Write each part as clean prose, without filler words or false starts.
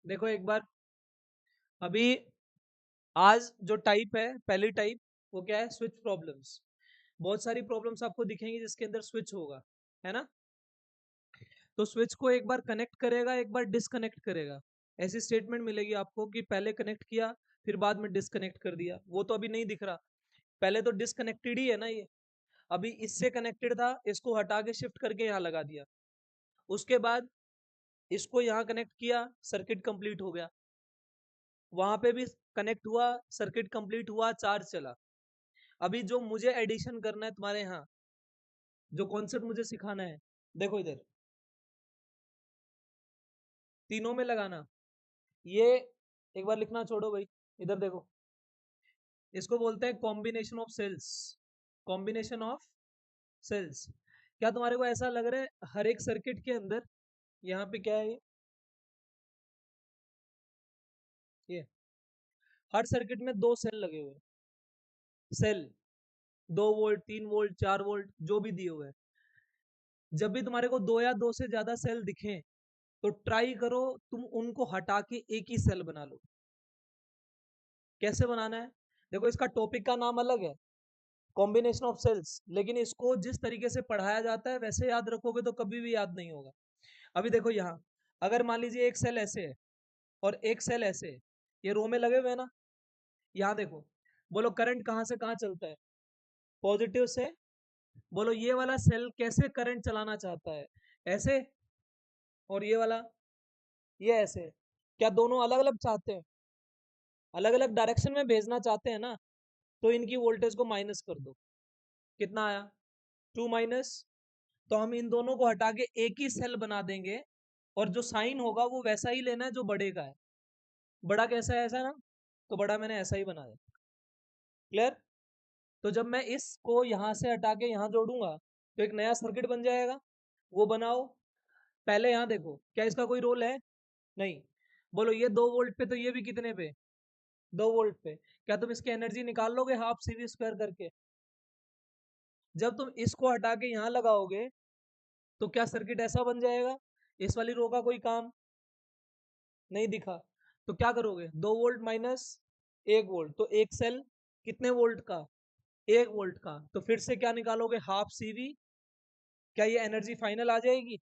देखो एक बार, अभी आज जो टाइप है, पहली टाइप, वो क्या है? Switch problems. बहुत सारी प्रॉब्लम्स आपको दिखेंगी जिसके अंदर स्विच होगा, है ना? तो स्विच को एक बार कनेक्ट करेगा, एक बार डिसकनेक्ट करेगा। ऐसी स्टेटमेंट मिलेगी आपको कि पहले कनेक्ट किया, फिर बाद में डिसकनेक्ट कर दिया। वो तो अभी नहीं दिख रहा, पहले तो डिसकनेक्टेड ही है ना ये। अभी इससे कनेक्टेड था, इसको हटा के शिफ्ट करके यहाँ लगा दिया। उसके बाद इसको यहाँ कनेक्ट किया, सर्किट कंप्लीट हो गया। वहां पे भी कनेक्ट हुआ, सर्किट कंप्लीट हुआ, चार्ज चला। अभी जो मुझे एडिशन करना है तुम्हारे यहाँ, जो कॉन्सेप्ट मुझे सिखाना है, देखो इधर तीनों में लगाना। ये एक बार लिखना छोड़ो भाई, इधर देखो। इसको बोलते हैं combination of cells. Combination of cells. क्या तुम्हारे को ऐसा लग रहा है हर एक सर्किट के अंदर, यहाँ पे क्या है ये हर सर्किट में दो सेल लगे हुए हैं। सेल 2 वोल्ट, 3 वोल्ट, 4 वोल्ट, जो भी दिए हुए हैं। जब भी तुम्हारे को दो या दो से ज्यादा सेल दिखे, तो ट्राई करो तुम उनको हटा के एक ही सेल बना लो। कैसे बनाना है? देखो, इसका टॉपिक का नाम अलग है, कॉम्बिनेशन ऑफ सेल्स, लेकिन इसको जिस तरीके से पढ़ाया जाता है वैसे याद रखोगे तो कभी भी याद नहीं होगा। अभी देखो यहाँ, अगर मान लीजिए एक सेल ऐसे है और एक सेल ऐसे है, ये रो में लगे हुए हैं ना। यहाँ देखो, बोलो करंट कहाँ से कहाँ चलता है? पॉजिटिव से। बोलो ये वाला सेल कैसे करंट चलाना चाहता है? ऐसे। और ये वाला, ये ऐसे। क्या दोनों अलग अलग चाहते हैं? अलग अलग डायरेक्शन में भेजना चाहते हैं ना। तो इनकी वोल्टेज को माइनस कर दो। कितना आया? 2 माइनस। तो हम इन दोनों को हटा के एक ही सेल बना देंगे, और जो साइन होगा वो वैसा ही लेना है जो बड़े का है। बड़ा कैसा है? ऐसा ना। तो बड़ा मैंने ऐसा ही बनाया। क्लियर? तो जब मैं इसको यहां से हटा के यहां जोड़ूंगा, तो एक नया सर्किट बन जाएगा। वो बनाओ। पहले यहां देखो, क्या इसका कोई रोल है? नहीं। बोलो ये 2 वोल्ट पे, तो ये भी कितने पे? 2 वोल्ट पे। क्या तुम इसकी एनर्जी निकाल लोगे हाफ सीवी स्क्वायर करके? जब तुम इसको हटा के यहां लगाओगे, तो क्या सर्किट ऐसा बन जाएगा? इस वाली रो का कोई काम नहीं दिखा। तो क्या करोगे? 2 वोल्ट माइनस 1 वोल्ट, तो एक सेल कितने वोल्ट का? 1 वोल्ट का। तो फिर से क्या निकालोगे? Half CV. क्या ये एनर्जी फाइनल आ जाएगी?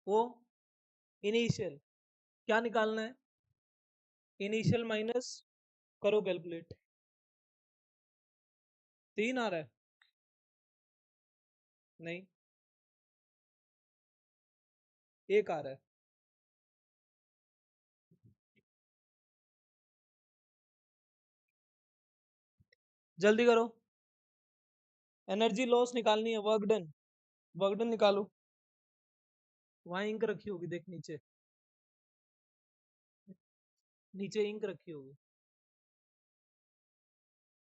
वो इनिशियल। क्या निकालना है? इनिशियल माइनस, करो कैलकुलेट। 3 आ रहा है? नहीं, 1 आ रहा है। जल्दी करो, एनर्जी लॉस निकालनी है, वर्क डन। वर्क डन निकालो। वहां इंक रखी होगी, देख नीचे। नीचे इंक रखी होगी।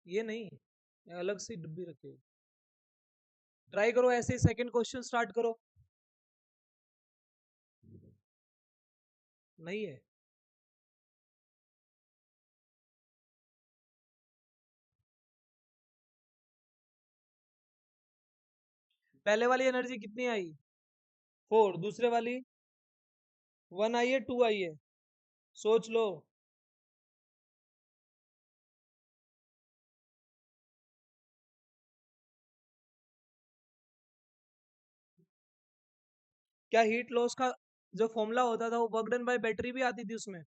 ये नहीं, अलग से डिब्बी रखी होगी। ट्राई करो ऐसे ही, सेकंड क्वेश्चन स्टार्ट करो। नहीं है? पहले वाली एनर्जी कितनी आई? 4। दूसरे वाली 1 आई है, 2 आई है? सोच लो। क्या हीट लॉस का जो फॉर्मूला होता था वो वर्क डन बाय बैटरी भी आती थी उसमें?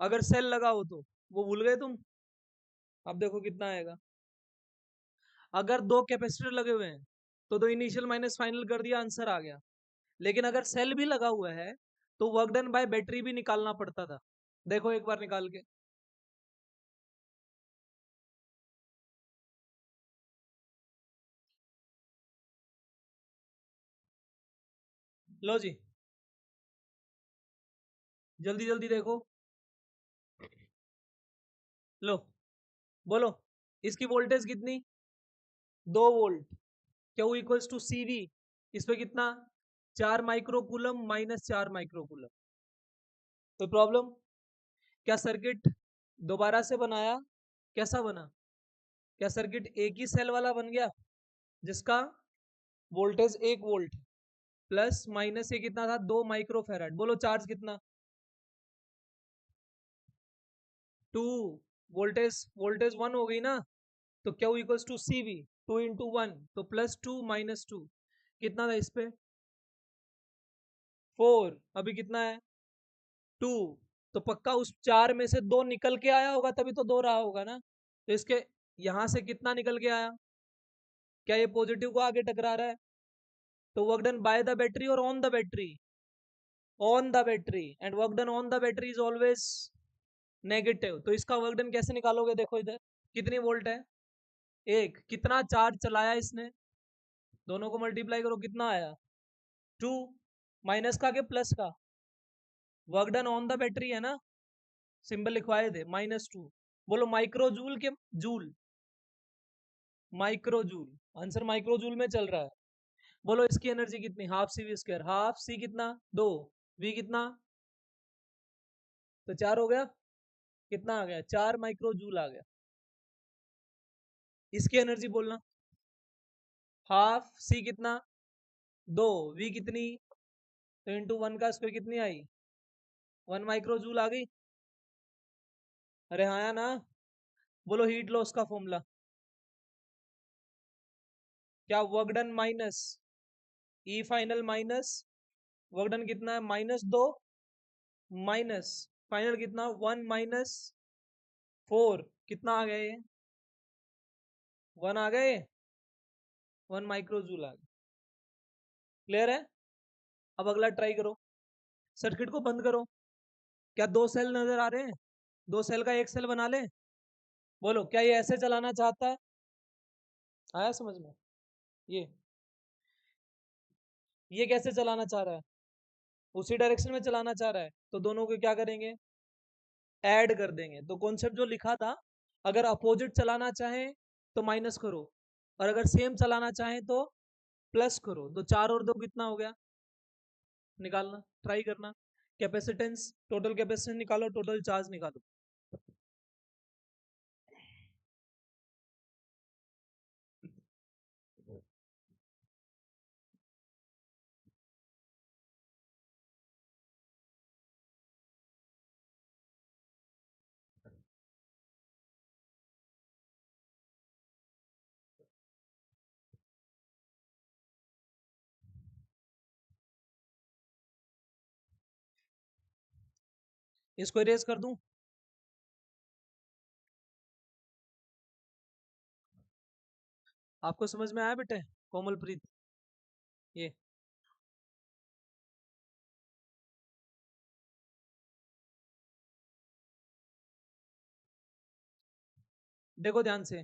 अगर सेल लगा हो तो वो भूल गए तुम? अब देखो कितना आएगा। अगर दो कैपेसिटर लगे हुए हैं, तो इनिशियल माइनस फाइनल कर दिया, आंसर आ गया। लेकिन अगर सेल भी लगा हुआ है, तो वर्क डन बाय बैटरी भी निकालना पड़ता था। देखो एक बार निकाल के। लो जी, जल्दी जल्दी देखो। लो, बोलो। इसकी वोल्टेज कितनी? 2 volt. Q equals to C V. इस पे कितना? 4 माइक्रोकूलम माइनस 4 माइक्रोकूलम। कोई प्रॉब्लम? क्या सर्किट दोबारा से बनाया? कैसा बना? क्या सर्किट एक ही सेल वाला बन गया, जिसका वोल्टेज 1 वोल्ट, प्लस माइनस ये कितना था? 2 माइक्रोफेराड। बोलो चार्ज कितना? टू, वोल्टेज वोल्टेज 1 हो गई ना, तो Q equals to C V, 2 × 1, तो +2 - 2 कितना था इस पे 4, अभी कितना है 2, तो पक्का उस 4 में से 2 निकल के आया होगा, तभी तो 2 रहा होगा ना। तो इसके यहां से कितना निकल के आया, क्या ये पॉजिटिव को आगे टकरा रहा है, तो work done by the battery और on the battery, on the battery, and work done on the battery is always negative. तो इसका वर्क डन कैसे निकालोगे, देखो इधर कितनी वोल्ट है, एक, कितना चार्ज चलाया इसने, दोनों को मल्टीप्लाई करो कितना आया 2, माइनस का के प्लस का, work done on the battery है ना, सिंबल लिखवाए थे -2, बोलो माइक्रो जूल के joule, micro joule, answer micro joule में चल रहा है। बोलो इसकी एनर्जी कितनी, half C V square, half C कितना 2, वी कितना, तो 4 हो गया, कितना आ गया 4 माइक्रो जूल आ गया। इसकी एनर्जी बोलना, हाफ सी कितना 2, वी कितनी, तो इंटू 1 का स्क्वायर कितनी आई 1 माइक्रो जूल आ गई। अरे हाँ ना, बोलो हीट लॉस का फॉर्मूला, क्या वर्क डन माइनस ई फाइनल माइनस वर्क डन कितना है -2 माइनस फाइनल कितना 1 - 4, कितना आ गया ये 1 आ गए, 1 माइक्रो जूल आ गया। क्लियर है, अब अगला ट्राई करो, सर्किट को बंद करो, क्या 2 सेल नजर आ रहे हैं, 2 सेल का एक सेल बना ले, बोलो क्या ये ऐसे चलाना चाहता है, आया समझ में, ये कैसे चलाना चाह रहा है, उसी डायरेक्शन में चलाना चाह रहा है, तो दोनों को क्या करेंगे ऐड कर देंगे। तो कॉन्सेप्ट जो लिखा था, अगर अपोजिट चलाना चाहें तो माइनस करो, और अगर सेम चलाना चाहें तो प्लस करो, तो 4 और 2 कितना हो गया, निकालना ट्राई करना, कैपेसिटेंस टोटल कैपेसिटेंस निकालो, टोटल चार्ज निकालो, इसको इरेज कर दूं, आपको समझ में आया बेटे कोमलप्रीत, ये देखो ध्यान से,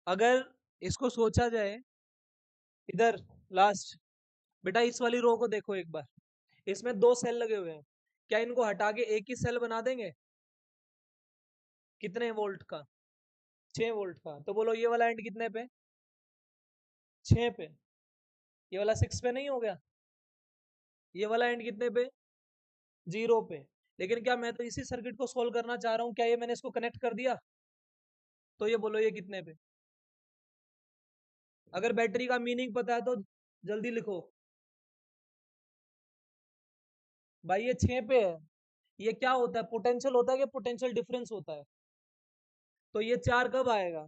अगर इसको सोचा जाए, इधर लास्ट, बेटा इस वाली रो को देखो एक बार, इसमें 2 सेल लगे हुए हैं, क्या इनको हटा के एक ही सेल बना देंगे, कितने वोल्ट का 6 वोल्ट का, तो बोलो ये वाला एंड कितने पे 6 पे, ये वाला 6 पे नहीं हो गया, ये वाला एंड कितने पे 0 पे, लेकिन क्या मैं तो इसी सर्किट को सोल्व करना चाह रहा हूँ, क्या ये मैंने इसको कनेक्ट कर दिया, तो ये बोलो ये कितने पे, अगर बैटरी का मीनिंग पता है तो जल्दी लिखो, भाई ये 6 पे है, ये क्या होता है पोटेंशियल होता है कि पोटेंशियल डिफरेंस होता है, तो ये 4 कब आएगा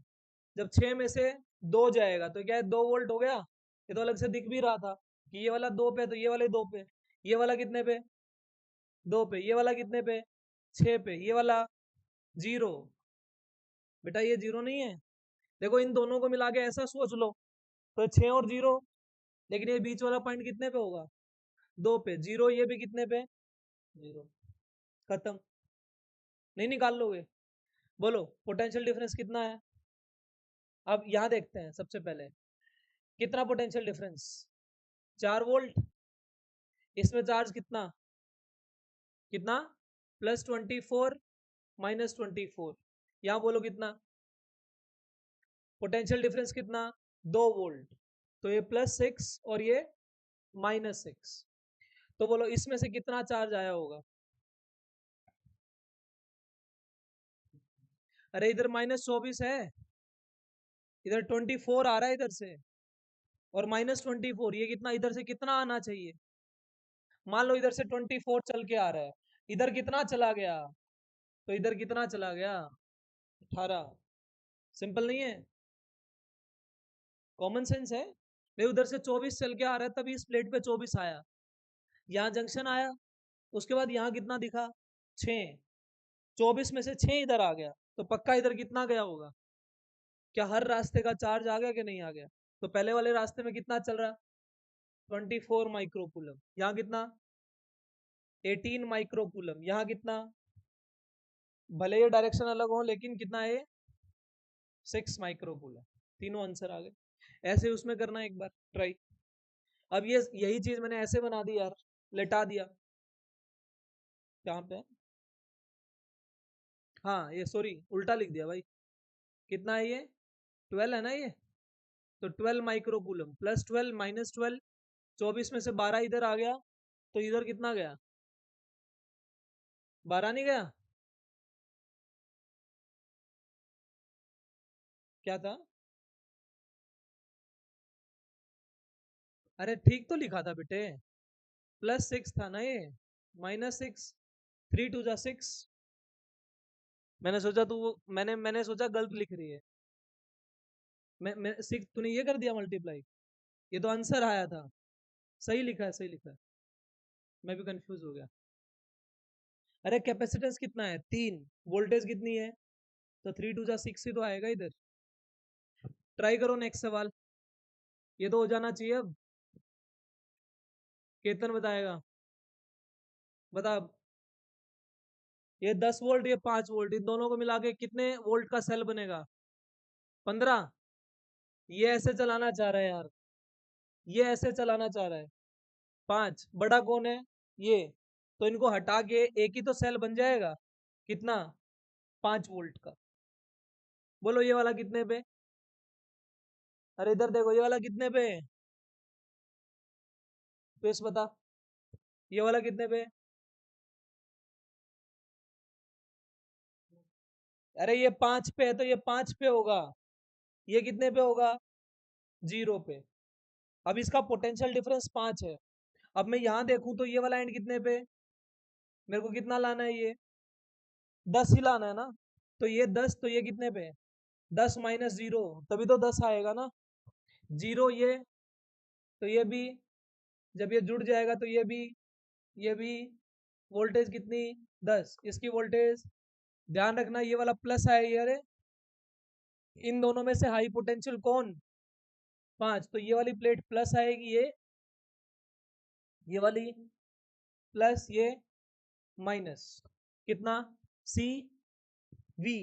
जब 6 में से 2 जाएगा, तो क्या है 2 वोल्ट हो गया, ये तो अलग से दिख भी रहा था कि ये वाला 2 पे, तो ये वाले 2 पे, ये वाला कितने पे 2 पे, ये वाला कितने पे 6 पे, ये वाला 0, बेटा ये 0 नहीं है, देखो इन दोनों को मिला के ऐसा सोच लो, तो 6 और 0, लेकिन ये बीच वाला पॉइंट कितने पे होगा 2 पे, 0 ये भी कितने पे 0, खत्म, नहीं निकाल लोगे, बोलो पोटेंशियल डिफरेंस कितना है, अब यहां देखते हैं सबसे पहले, कितना पोटेंशियल डिफरेंस 4 वोल्ट, इसमें चार्ज कितना कितना +24 -24, यहां बोलो कितना पोटेंशियल डिफरेंस कितना 2 वोल्ट, तो ये +6 और ये -6, तो बोलो इसमें से कितना चार्ज आया होगा, अरे इधर -24 है, इधर 24 आ रहा है इधर से, और -24, ये कितना इधर से कितना आना चाहिए, मान लो इधर से 24 चल के आ रहा है, इधर कितना चला गया तो इधर कितना चला गया? 18। सिंपल नहीं है? कॉमन सेंस है। नहीं, उधर से 24 चल के आ रहा है, तभी इस प्लेट पे 24 आया। यहाँ जंक्शन आया, उसके बाद यहाँ कितना दिखा? 6। 24 में से 6 इधर आ गया, तो पक्का इधर कितना गया होगा? क्या हर रास्ते का चार्ज आ गया कि नहीं आ गया? तो पहले वाले रास्ते में कितना चल रहा? 24 माइक्रोकूलम। यहाँ कितना? 18 माइक्रोकूलम। यहाँ कितना? भले ये डायरेक्शन अलग हो, लेकिन कितना है? 6 माइक्रोकूलम। तीनों आंसर आ गए। ऐसे उसमें करना एक बार ट्राई। अब ये यही चीज मैंने ऐसे बना दी यार, लेटा दिया। कहाँ पे? हाँ, ये सॉरी उल्टा लिख दिया भाई। कितना है ये? 12 है ना ये? तो 12 माइक्रोकूलम प्लस 12 माइनस 12। 24 में से 12 इधर आ गया, तो इधर कितना गया? 12 नहीं गया? क्या था? अरे ठीक तो लिखा था बेटे। +6 था ना ये? -6। 3 × 2 = 6। मैंने सोचा तू मैंने सोचा गलत लिख रही है। मैं 6 तूने ये कर दिया मल्टीप्लाई। ये तो आंसर आया था। सही लिखा है, सही लिखा है। मैं भी कंफ्यूज हो गया। अरे कैपेसिटेंस कितना है? 3। वोल्टेज कितनी है? तो 3 × 2 = 6 ही तो आएगा इधर। ट्राई करो नेक्स्ट सवाल। ये तो हो जाना चाहिए अब। केतन बताएगा। बता। ये 10 वोल्ट, ये 5 वोल्ट, इन दोनों को मिला के कितने वोल्ट का सेल बनेगा? 15। ये ऐसे चलाना चाह रहा है यार। ये ऐसे चलाना चाह रहा है। 5 बड़ा कौन है? ये। तो इनको हटा के एक ही तो सेल बन जाएगा। कितना? 5 वोल्ट का। बोलो ये वाला कितने पे? अरे इधर देखो, ये वाला कितने पे है? तो इस बता। ये वाला कितने पे? अरे ये 5 पे है, तो ये 5 पे होगा। ये कितने पे होगा? 0 पे। अब इसका पोटेंशियल डिफरेंस 5 है। अब मैं यहां देखूं तो ये वाला एंड कितने पे? मेरे को कितना लाना है ये? 10 ही लाना है ना? तो ये 10, तो ये कितने पे है? 10 - 0, तभी तो 10 आएगा ना। 0 ये, तो ये भी। जब ये जुड़ जाएगा तो ये भी, ये भी। वोल्टेज कितनी? 10। इसकी वोल्टेज ध्यान रखना, ये वाला प्लस है ये। अरे इन दोनों में से हाई पोटेंशियल कौन? 5। तो ये वाली प्लेट प्लस आएगी, ये वाली प्लस, ये माइनस। कितना? CV।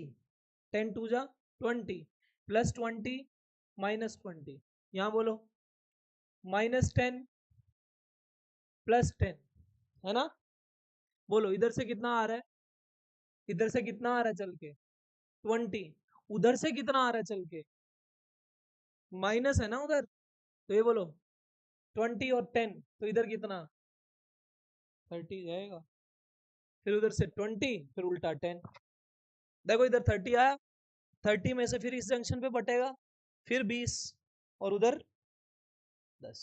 10 × 2 = 20 +20 -20। यहाँ बोलो -10 +10, है ना? बोलो इधर से कितना आ रहा है? इधर से कितना आ रहा है चल के? 20। उधर से कितना आ रहा है चल के? माइनस है ना उधर। तो ये बोलो 20 और 10, तो इधर कितना? 30 जाएगा। फिर उधर से 20, फिर उल्टा 10। देखो इधर 30 आया, 30 में से फिर इस जंक्शन पे बटेगा, फिर 20, और उधर 10।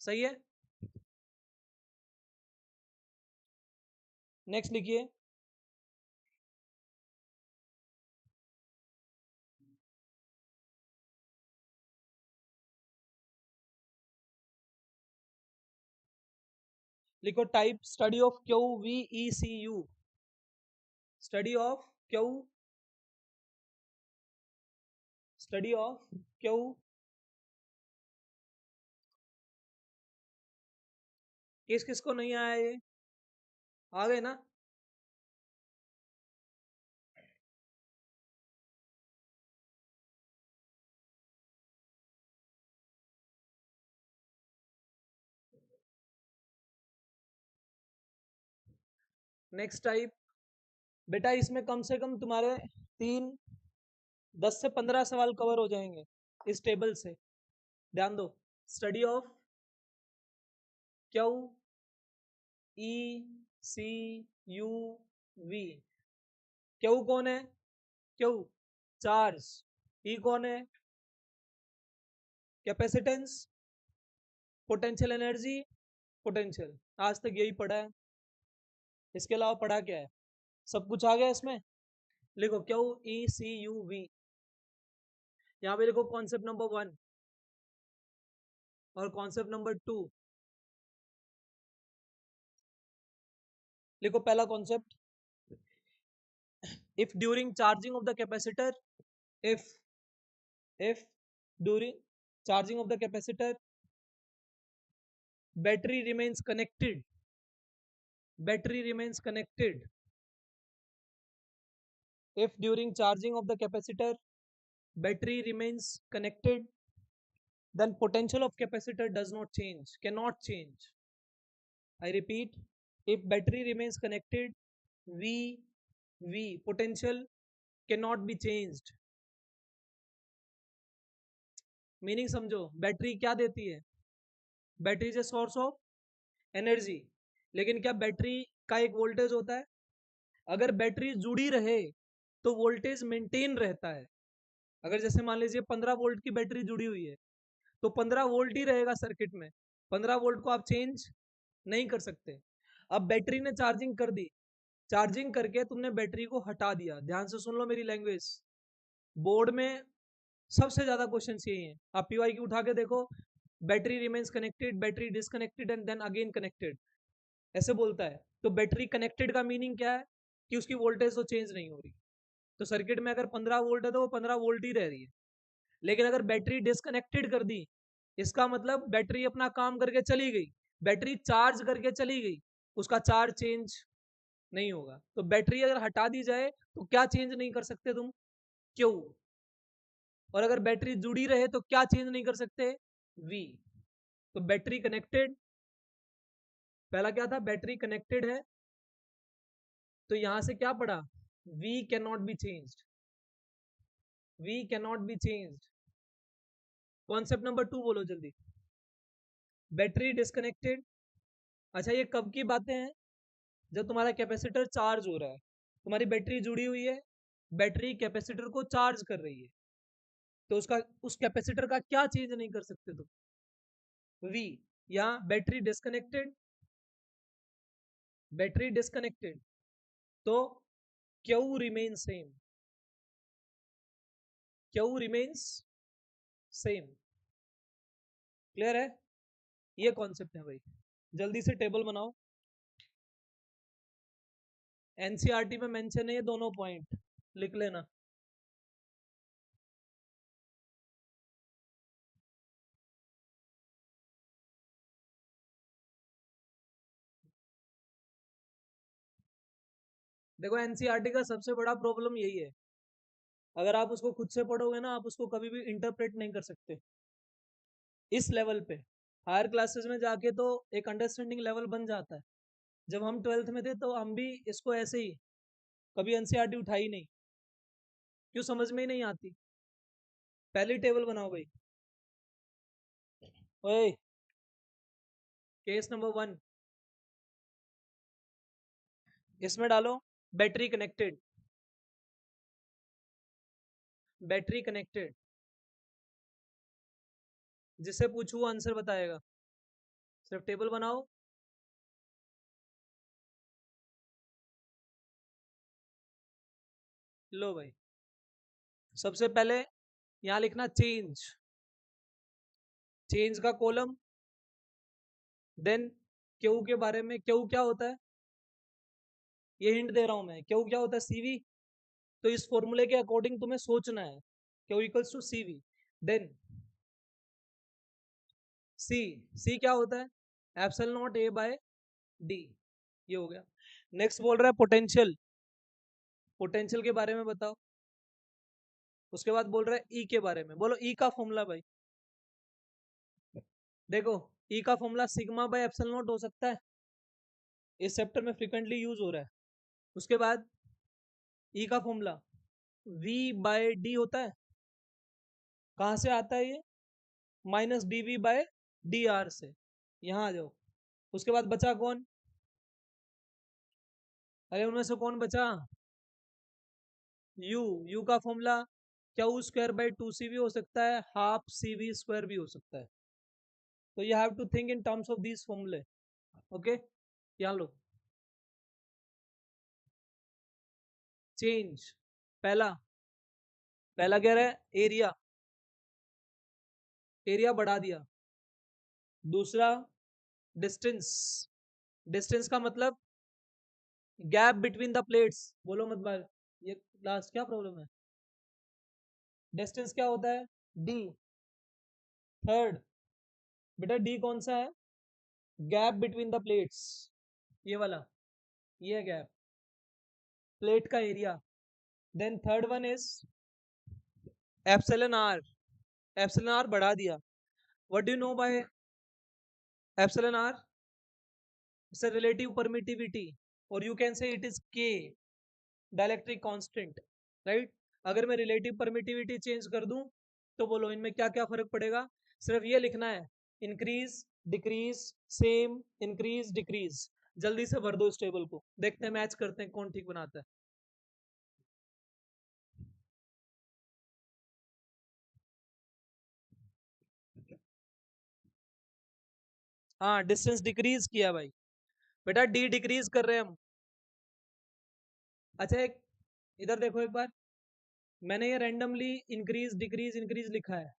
सही है। नेक्स्ट लिखिए। लिखो type study of QVECU। Study of Q, study of Q. किस किस को नहीं आया ये? आ गए ना? Next type. बेटा इसमें कम से कम तुम्हारे 10 से 15 सवाल कवर हो जाएंगे इस टेबल से। ध्यान दो। Study of QECUV। क्यू कौन है? Q charge. ई कौन है? कैपेसिटेंस। Potential energy. पोटेंशियल। आज तक यही पढ़ा है, इसके अलावा पढ़ा क्या है? सब कुछ आ गया इसमें। लिखो Q E C U V, यहाँ पे लिखो कॉन्सेप्ट नंबर 1 और कॉन्सेप्ट नंबर 2। लिखो पहला concept, if during charging of the capacitor, if if during charging of the capacitor battery remains connected, battery remains connected, if during charging of the capacitor battery remains connected, then potential of capacitor does not change, cannot change. I repeat, if battery remains connected, v potential cannot be changed. Meaning समझो, battery क्या देती है? Battery is a source of energy, लेकिन क्या battery का एक voltage होता है? अगर बैटरी जुड़ी रहे तो वोल्टेज मेंटेन रहता है। अगर जैसे मान लीजिए 15 वोल्ट की बैटरी जुड़ी हुई है तो 15 वोल्ट ही रहेगा सर्किट में, 15 वोल्ट को आप चेंज नहीं कर सकते। अब बैटरी ने चार्जिंग कर दी, चार्जिंग करके तुमने बैटरी को हटा दिया। ध्यान से सुन लो मेरी लैंग्वेज, बोर्ड में सबसे ज्यादा क्वेश्चन यही है। आप पीवाई की उठा के देखो, battery remains connected, battery disconnected and then again connected, ऐसे बोलता है। तो बैटरी कनेक्टेड का मीनिंग क्या है? कि उसकी वोल्टेज तो चेंज नहीं हो रही। तो सर्किट में अगर 15 वोल्ट है तो वो 15 वोल्ट ही रह रही है। लेकिन अगर बैटरी डिसकनेक्टेड कर दी, इसका मतलब बैटरी अपना काम करके चली गई, बैटरी चार्ज करके चली गई, उसका चार्ज चेंज नहीं होगा। तो बैटरी अगर हटा दी जाए तो क्या चेंज नहीं कर सकते तुम? क्यों? और अगर बैटरी जुड़ी रहे तो क्या चेंज नहीं कर सकते? वी। तो बैटरी कनेक्टेड, पहला क्या था? बैटरी कनेक्टेड है, तो यहां से क्या पड़ा? V can not be changed, V can not be changed. Concept number 2 बोलो जल्दी। Battery disconnected. अच्छा, ये कब की बातें हैं? जब तुम्हारा कैपेसिटर चार्ज हो रहा है, तुम्हारी बैटरी जुड़ी हुई है, बैटरी कैपेसिटर को चार्ज कर रही है, तो उसका, उस कैपेसिटर का क्या चेंज नहीं कर सकते तुम? वी। या बैटरी डिस्कनेक्टेड, बैटरी डिस्कनेक्टेड, तो Q remain same, Q remains same. Clear है? ये कॉन्सेप्ट है भाई। जल्दी से टेबल बनाओ, एनसीईआरटी में मेंशन है ये दोनों पॉइंट, लिख लेना। देखो एनसीईआरटी का सबसे बड़ा प्रॉब्लम यही है, अगर आप उसको खुद से पढ़ोगे ना, आप उसको कभी भी इंटरप्रेट नहीं कर सकते इस लेवल पे। हायर क्लासेस में जाके तो एक अंडरस्टैंडिंग लेवल बन जाता है। जब हम 12th में थे तो हम भी इसको ऐसे ही कभी एनसीईआरटी उठाई नहीं, क्यों? समझ में ही नहीं आती। पहली टेबल बनाओ भाई। ओए, केस नंबर 1, इसमें डालो बैटरी कनेक्टेड, बैटरी कनेक्टेड, जिससे पूछू वो आंसर बताएगा। सिर्फ टेबल बनाओ। लो भाई, सबसे पहले यहां लिखना चेंज, चेंज का कॉलम। देन क्यू के बारे में, क्यू क्या होता है ये हिंट दे रहा हूं मैं। क्यू क्या होता है? सीवी। तो इस फॉर्मूले के अकॉर्डिंग तुम्हें सोचना है, Q equals to CV. Then C, C क्या होता है? Epsilon naught A by D. ये हो गया। नेक्स्ट बोल रहा है पोटेंशियल, पोटेंशियल के बारे में बताओ। उसके बाद बोल रहा है ई के बारे में, बोलो ई का फॉर्मूला भाई। देखो, ई का formula sigma by epsilon not हो सकता है, इस चैप्टर में फ्रिक्वेंटली यूज हो रहा है। उसके बाद ई का फॉर्मूला वी बाय डी होता है। कहां से आता है ये? Minus D V by D R से। यहां आ जाओ। उसके बाद बचा कौन? अरे उनमें से कौन बचा? यू। यू का फॉर्मूला क्या? U square by 2 C V हो सकता है, हाफ सी वी स्क्वायर भी हो सकता है। तो you have to think in terms of these फॉर्मूले। ओके, यहाँ लो। चेंज। पहला पहला कह रहा है एरिया, एरिया बढ़ा दिया। दूसरा डिस्टेंस, डिस्टेंस का मतलब गैप बिटवीन द प्लेट्स। बोलो मत बार, ये लास्ट क्या प्रॉब्लम है? डिस्टेंस क्या होता है? डी। थर्ड बेटा डी कौन सा है? गैप बिटवीन द प्लेट्स, ये वाला, ये है गैप, प्लेट का area. Then third one is epsilon R, epsilon R बढ़ा दिया। What do you know by epsilon R? It's a relative permittivity, और you can say it is K, dielectric constant, right? अगर मैं relative permittivity change कर दूं तो बोलो इनमें क्या क्या फर्क पड़ेगा? सिर्फ ये लिखना है, increase decrease same, increase decrease. जल्दी से भर दो इस टेबल को, देखते हैं मैच करते हैं कौन ठीक बनाता है। हाँ डिस्टेंस डिक्रीज किया भाई, बेटा डी डिक्रीज कर रहे हैं हम। अच्छा एक इधर देखो एक बार, मैंने ये रैंडमली इंक्रीज डिक्रीज लिखा है,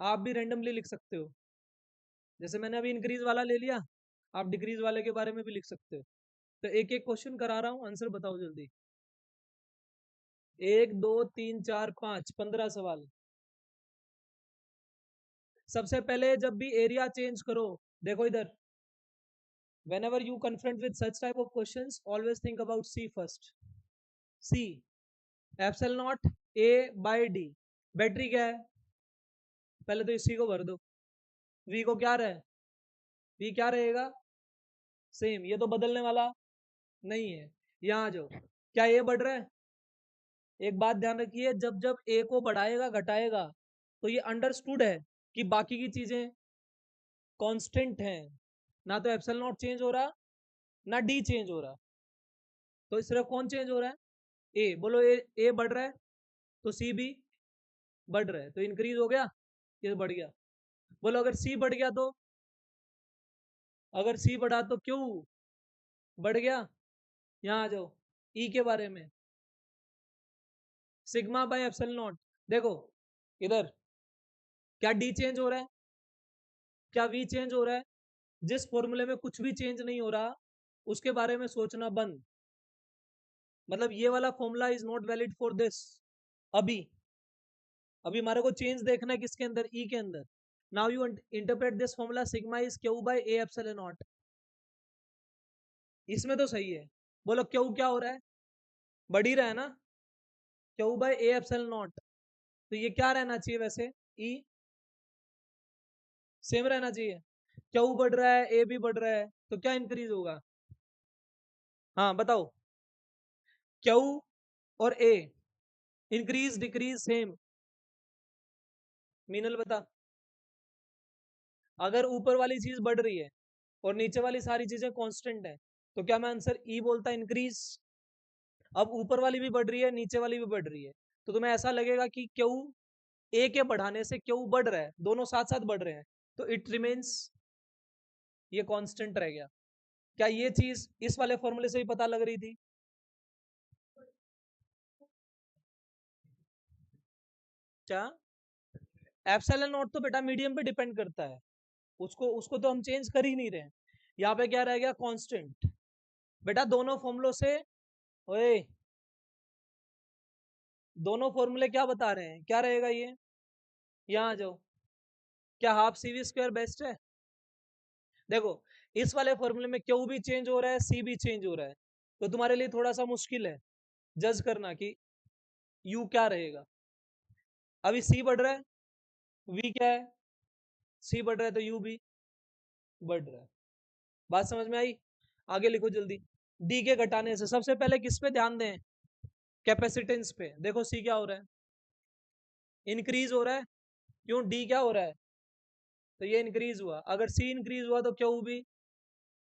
आप भी रैंडमली लिख सकते हो। जैसे मैंने अभी इंक्रीज वाला ले लिया, आप डिक्रीज वाले के बारे में भी लिख सकते हो। तो एक एक क्वेश्चन करा रहा हूँ, आंसर बताओ जल्दी। 1 2 3 4 5 15 सवाल। सबसे पहले जब भी एरिया चेंज करो, देखो इधर, whenever you confront with such type of questions always think about C first। C epsilon not A by D। Battery क्या है? पहले तो इसी को भर दो। V को क्या रहे? V क्या रहेगा? सेम, ये तो बदलने वाला नहीं है। यहाँ जो क्या ये बढ़ रहा है? एक बात ध्यान रखिए, जब जब A को बढ़ाएगा घटाएगा तो ये अंडरस्टूड है कि बाकी की चीजें कांस्टेंट हैं, ना तो एप्सिलॉन नॉट चेंज हो रहा ना D चेंज हो रहा। तो सिर्फ कौन चेंज हो रहा है? ए। बोलो ए बढ़ रहा है तो सी भी बढ़ रहा है, तो इंक्रीज हो गया, ये बढ़ गया। बोलो अगर सी बढ़ गया तो, अगर सी बढ़ा तो क्यों बढ़ गया? यहाँ आ जाओ, ई के बारे में, सिग्मा बाय एप्सिलॉन नॉट। देखो इधर, क्या डी चेंज हो रहा है? क्या वी चेंज हो रहा है? जिस फॉर्मूले में कुछ भी चेंज नहीं हो रहा उसके बारे में सोचना बंद। मतलब ये वाला formula is not valid for this. अभी अभी हमारे को चेंज देखना है किसके अंदर? ई के अंदर। Now you interpret this formula sigma is Q by A epsilon naught. इसमें तो सही है। बोलो क्यू क्या हो रहा है? बढ़ ही रहा है ना, Q by A epsilon naught. तो ये क्या रहना चाहिए वैसे? ई सेम रहना चाहिए। क्यू बढ़ रहा है, ए भी बढ़ रहा है, तो क्या इंक्रीज होगा? हाँ बताओ, क्यू और ए, इंक्रीज डिक्रीज सेम। मीनल बता। अगर ऊपर वाली चीज बढ़ रही है और नीचे वाली सारी चीजें कांस्टेंट है तो क्या मैं आंसर ई बोलता इंक्रीज? अब ऊपर वाली भी बढ़ रही है, नीचे वाली भी बढ़ रही है, तो तुम्हें ऐसा लगेगा कि क्यू ए के बढ़ाने से क्यू बढ़ रहा है, दोनों साथ साथ बढ़ रहे हैं, तो इट रिमेन्स, ये कांस्टेंट रह गया। क्या ये चीज इस वाले फॉर्मूले से ही पता लग रही थी? क्या? एप्सिलॉन नॉट तो बेटा मीडियम पे डिपेंड करता है, उसको उसको तो हम चेंज कर ही नहीं रहे हैं। यहाँ पे क्या रह गया? कांस्टेंट। बेटा दोनों फॉर्मूलों से, ओए, दोनों फॉर्मूले क्या बता रहे हैं, क्या रहेगा ये? यहाँ आ जाओ, क्या half C V square best है? देखो इस वाले फॉर्मूले में क्यू भी चेंज हो रहा है, सी भी चेंज हो रहा है, तो तुम्हारे लिए थोड़ा सा मुश्किल है जज करना कि यू क्या रहेगा। अभी सी बढ़ रहा है, वी क्या है? सी बढ़ रहा है तो यू भी बढ़ रहा है। बात समझ में आई? आगे लिखो जल्दी। डी के घटाने से सबसे पहले किस पे ध्यान दें? कैपेसिटेंस पे। देखो सी क्या हो रहा है? इंक्रीज हो रहा है। क्यों? डी क्या हो रहा है? तो ये इंक्रीज हुआ, अगर सी इंक्रीज हुआ तो क्यू भी।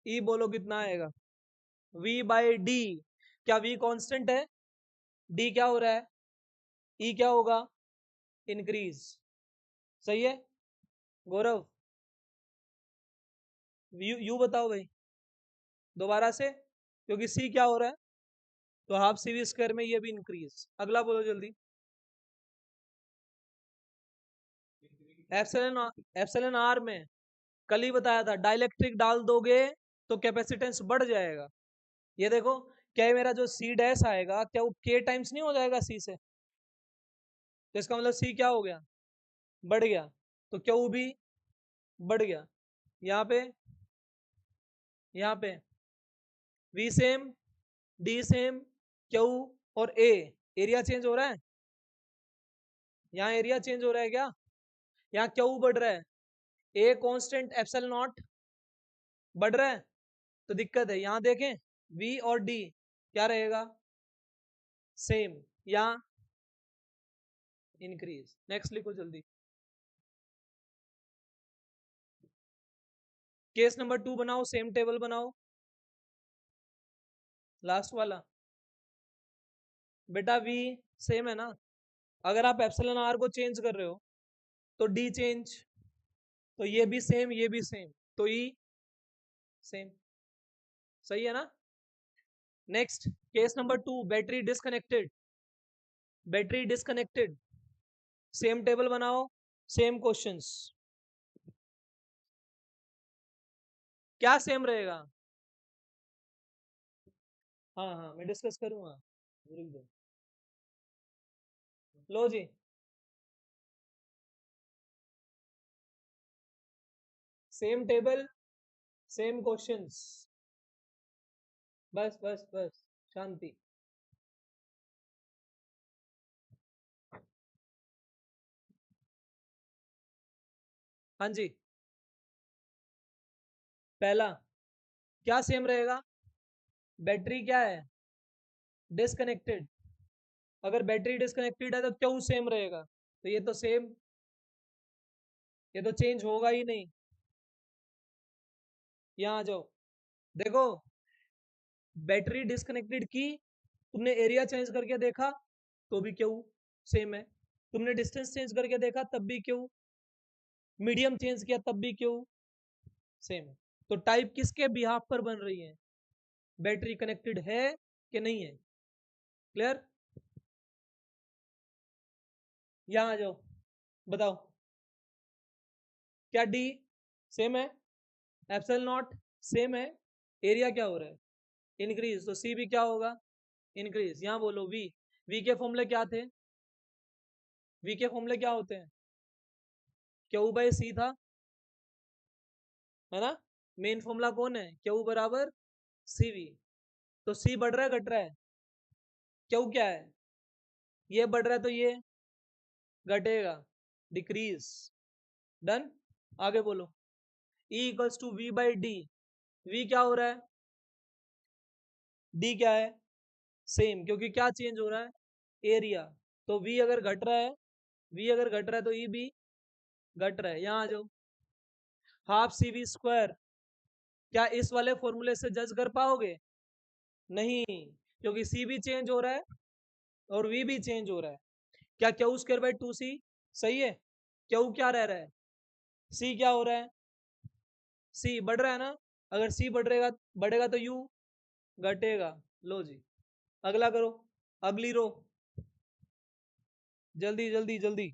ई बोलो कितना आएगा? V by D. क्या वी कांस्टेंट है? डी क्या हो रहा है? ई क्या होगा? इंक्रीज। सही है गौरव? यू बताओ भाई दोबारा से, क्योंकि सी क्या हो रहा है? तो हाफ सी वी स्क्वायर में ये भी इंक्रीज। अगला बोलो जल्दी। एप्सिलॉन आर में कल ही बताया था, डाइलेक्ट्रिक डाल दोगे तो कैपेसिटेंस बढ़ जाएगा। ये देखो, क्या ये मेरा जो सी डैश आएगा, क्या वो के टाइम्स नहीं हो जाएगा सी से? तो इसका मतलब सी क्या हो गया, बढ़ गया। तो क्यू भी बढ़ गया। यहाँ पे, यहाँ पे V same, D same, Q और ए, एरिया चेंज हो रहा है। यहाँ एरिया चेंज हो रहा है क्या? यहाँ क्यू बढ़ रहा है, ए कांस्टेंट एप्सिलॉन नॉट बढ़ रहा है। तो दिक्कत है, यहाँ देखें वी और डी क्या रहेगा, सेम या इंक्रीज। नेक्स्ट लिखो जल्दी। केस नंबर 2 बनाओ, सेम टेबल बनाओ, लास्ट वाला। बेटा वी सेम है ना, अगर आप एप्सिलॉन आर को चेंज कर रहे हो तो डी चेंज, तो ये भी सेम, ये भी सेम, तो ई सेम। सही है ना? Next, case number 2, battery disconnected, battery disconnected, same table बनाओ, सेम क्वेश्चंस। क्या सेम रहेगा? हाँ हाँ, मैं डिस्कस करूंगा, रुक दो। लो जी, सेम टेबल, सेम क्वेश्चंस। बस बस बस, शांति। हाँ जी, पहला क्या सेम रहेगा, बैटरी क्या है, डिस्कनेक्टेड। अगर बैटरी डिस्कनेक्टेड है तो क्यों सेम रहेगा, तो ये तो सेम, ये तो चेंज होगा ही नहीं। यहाँ आ जाओ, देखो, बैटरी डिस्कनेक्टेड की, तुमने एरिया चेंज करके देखा तो भी क्यों सेम है, तुमने डिस्टेंस चेंज करके देखा तब भी क्यों, मीडियम चेंज किया तब भी क्यों सेम है। तो टाइप किसके बिहाफ पर बन रही है, बैटरी कनेक्टेड है कि नहीं है। क्लियर? यहाँ आ जाओ, बताओ, क्या डी सेम है, एप्सिलॉन नॉट सेम है, एरिया क्या हो रहा है, इंक्रीज, तो सी भी क्या होगा, इंक्रीज। यहाँ बोलो वी, वी के फॉर्मूले क्या थे, वी के फॉर्मूले क्या होते हैं, क्यू बाई सी था, है ना? मेन फॉर्मूला कौन है, क्यू बराबर सी वी। तो सी बढ़ रहा है घट रहा है, क्यू क्या है, ये बढ़ रहा है तो ये घटेगा, डिक्रीज। डन। आगे बोलो, E equals to V by D, V क्या हो रहा है, डी क्या है, सेम, क्योंकि क्या चेंज हो रहा है, एरिया। तो वी अगर घट रहा है, वी अगर घट रहा है तो ई भी घट रहा है। यहाँ आ जाओ, हाफ सी वी स्क्वायर, क्या इस वाले फॉर्मूले से जज कर पाओगे, नहीं, क्योंकि सी भी चेंज हो रहा है और वी भी चेंज हो रहा है। क्या क्यू स्क्वायर बाई 2 सी सही है, क्यू क्या रह रहा है, सी क्या हो रहा है, सी बढ़ रहा है ना, अगर सी बढ़ेगा, बढ़ेगा तो यू घटेगा। लो जी, अगला करो, अगली रो, जल्दी जल्दी जल्दी।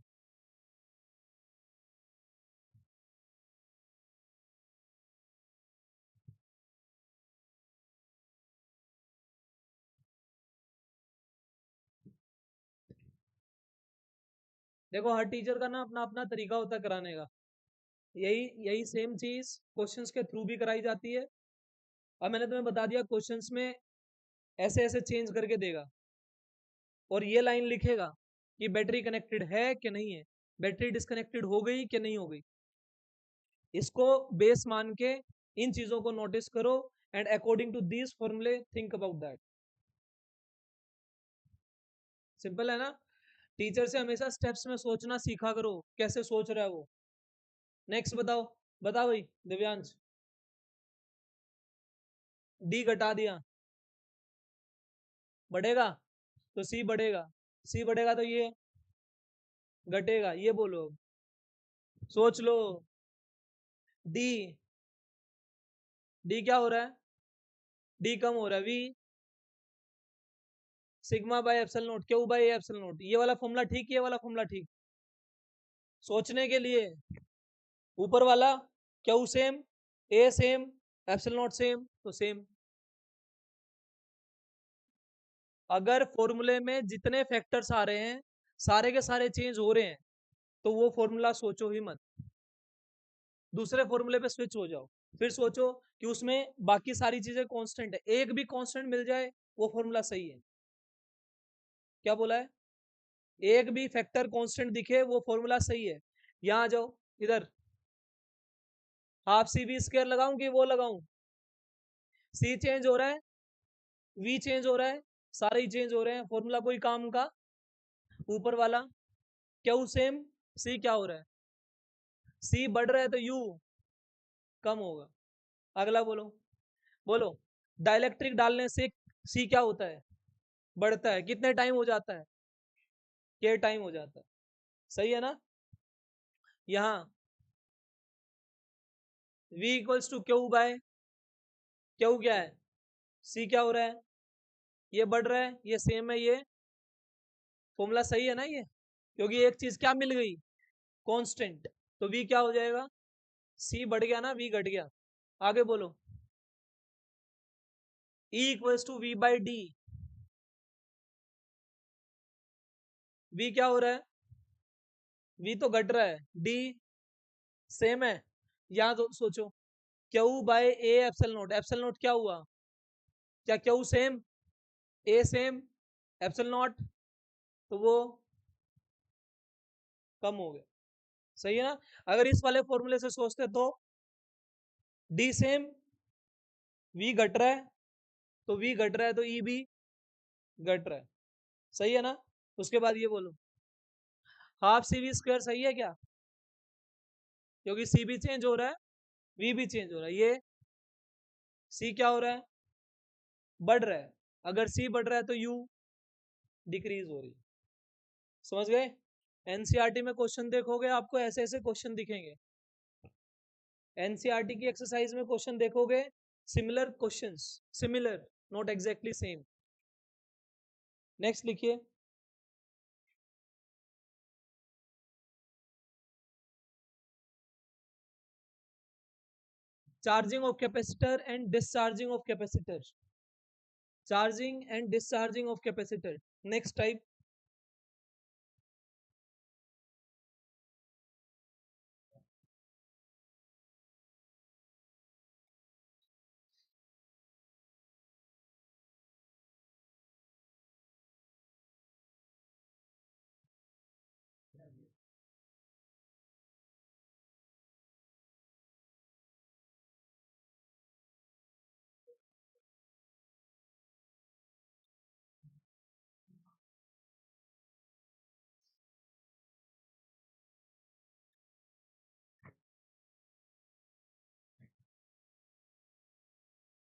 देखो, हर टीचर का ना अपना अपना तरीका होता है कराने का, यही यही सेम चीज क्वेश्चंस के थ्रू भी कराई जाती है। अब मैंने तुम्हें बता दिया, क्वेश्चंस में ऐसे ऐसे चेंज करके देगा और ये लाइन लिखेगा कि बैटरी कनेक्टेड है कि नहीं है, बैटरी डिस्कनेक्टेड हो गई कि नहीं हो गई। इसको बेस मान के इन चीजों को नोटिस करो एंड अकॉर्डिंग टू दिस फॉर्मूले थिंक अबाउट दैट। सिंपल है ना? टीचर से हमेशा स्टेप्स में सोचना सीखा करो, कैसे सोच रहा है वो। नेक्स्ट बताओ, बताओ भाई दिव्यांश। डी घटा दिया, बढ़ेगा तो सी बढ़ेगा, सी बढ़ेगा तो ये घटेगा, ये बोलो, सोच लो। डी, डी क्या हो रहा है, डी कम हो रहा है, V sigma by epsilon naught, Q by epsilon naught. ये वाला फॉर्मूला ठीक, ये वाला फॉर्मूला ठीक? सोचने के लिए। ऊपर वाला Q same, A same, epsilon not same, तो सेम। अगर फॉर्मूले में जितने फैक्टर्स आ रहे हैं सारे के सारे चेंज हो रहे हैं तो वो फॉर्मूला सोचो ही मत, दूसरे फॉर्मूले पे स्विच हो जाओ। फिर सोचो कि उसमें बाकी सारी चीजें कांस्टेंट है, एक भी कांस्टेंट मिल जाए वो फॉर्मूला सही है। क्या बोला है? एक भी फैक्टर कांस्टेंट दिखे वो फॉर्मूला सही है। यहां आ जाओ इधर, हाफ सी बी स्क्वायर लगाऊं कि वो लगाऊं? सी चेंज हो रहा है, वी चेंज हो रहा है, सारे ही चेंज हो रहे हैं, फॉर्मूला कोई काम का? ऊपर वाला क्यू सेम, सी क्या हो रहा है? सी बढ़ रहा है तो यू कम होगा। अगला बोलो, बोलो। डाइलेक्ट्रिक डालने से सी क्या होता है? बढ़ता है। कितने टाइम हो जाता है? के टाइम हो जाता है। सही है ना? यहाँ v equals to Q by, Q क्या है? सी क्या हो रहा है? ये बढ़ रहा है, ये सेम है, ये फॉर्मूला सही है ना ये? क्योंकि एक चीज क्या मिल गई? कांस्टेंट। तो v क्या हो जाएगा? सी बढ़ गया ना, v घट गया। आगे बोलो। E equals to V by D. v क्या हो रहा है? v तो घट रहा है, d सेम है। यहां तो सोचो, Q by A epsilon naught, epsilon naught क्या हुआ? क्या Q same, A same, epsilon naught, तो वो कम हो गया। सही है ना? अगर इस वाले फॉर्मूले से सोचते तो डी सेम, वी घट रहा है, तो वी घट रहा है तो ई भी घट रहा है। सही है ना? उसके बाद ये बोलो, हाफ सी वी स्क्वायर सही है क्या? क्योंकि सी भी चेंज हो रहा है, वी भी चेंज हो रहा है। ये सी क्या हो रहा है? बढ़ रहा है। अगर सी बढ़ रहा है तो यू डिक्रीज हो रही है। समझ गए? एनसीईआरटी में क्वेश्चन देखोगे आपको ऐसे ऐसे क्वेश्चन दिखेंगे। एनसीईआरटी की एक्सरसाइज में क्वेश्चन देखोगे, similar questions, similar not exactly same. Next लिखिए। Charging of capacitor and discharging of capacitor, charging and discharging of capacitor. Next type,